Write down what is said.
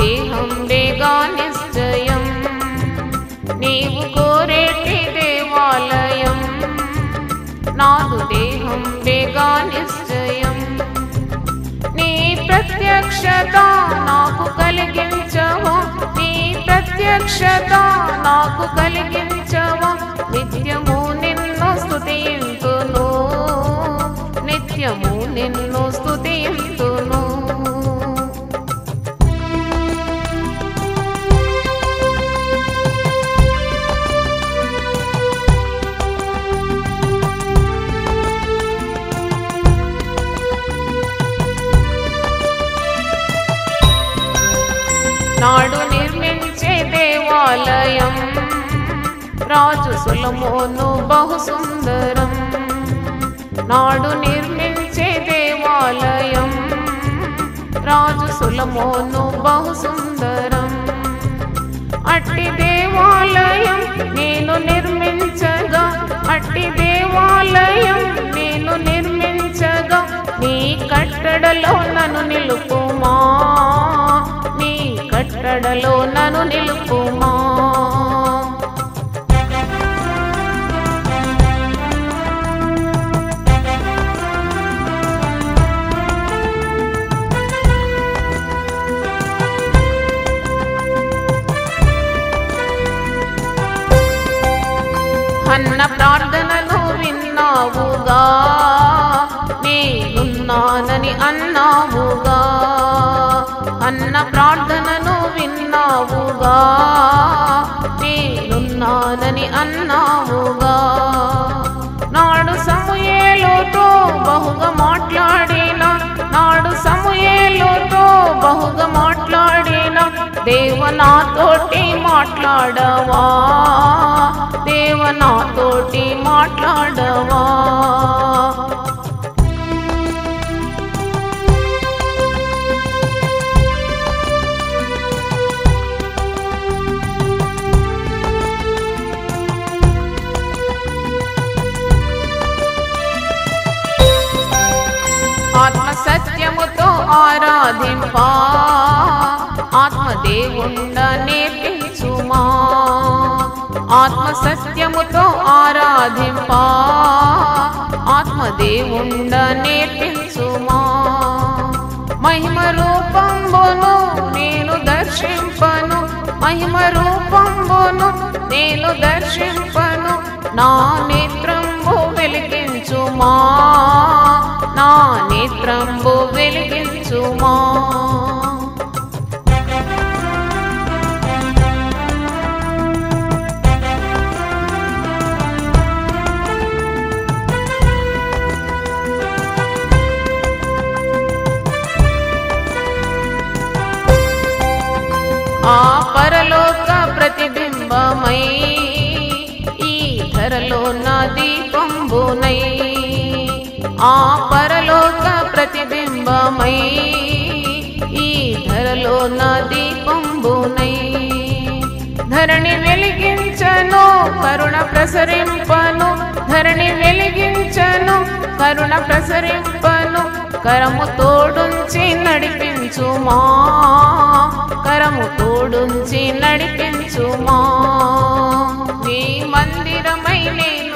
దేహం బేగా నిశ్చయం నీవు కోరేటి దేవాలయం నాదు దేహం బేగా నిశ్చయం నీ ప్రత్యక్షత నాకు కలిగించవు నీ ప్రత్యక్షత నాకు కలిగించవు నిత్యము నిన్ను స్తుతింతును నిత్యము నిన్ను స్తుతింతును నాడు నిర్మించే దేవాలయం రాజు సొలొమోను బహు సుందరం నాడు నిర్మించే దేవాలయం రాజు సొలొమోను బహు సుందరం అట్టి దేవాలయం నేను నిర్మించగా అట్టి దేవాలయం నేను నిర్మించగా నీ కట్టడలో నన్ను నిలుపుమా నీ కట్టడలో నన్ను నిలుపుమా అన్న ప్రార్థనను విన్నావుగా నేనున్నానని అన్నావుగా అన్న ప్రార్థనను విన్నావుగా నేనున్నానని అన్నావుగా నాడు సమూయేలుతో బహుగా మాట్లాడిన నాడు సమూయేలుతో బహుగా మాట్లాడిన దేవ నాతోటి మాట్లాడవా దేవ నాతోటి మాట్లాడవా ఆత్మ సత్యముతో ఆరాధింపా ఆత్మదేవుండ నేర్పించుమా ఆత్మ సత్యముతో ఆరాధింపా ఆత్మదేవుండ నేర్పించుమా మహిమ రూపంబును నేను దర్శింపను మహిమ రూపంబును నేను దర్శింపను నా నేత్రంబు వెలిగించుమా నా నేత్రంబు వెలిగించుమా ఆ పరలోక ప్రతిబింబమై ఈ ధరలో నా దీపంబునై ఆ పరలోక ప్రతిబింబమై ఈ ధరలో నా దీపంబునై ధరణి వెలిగించను కరుణ ప్రసరింపను ధరణి వెలిగించను కరుణ ప్రసరింపను కరము తోడుంచి నడిపించుమా కరము తోడుంచి నడిపించుమా నీ మందిరమై నేను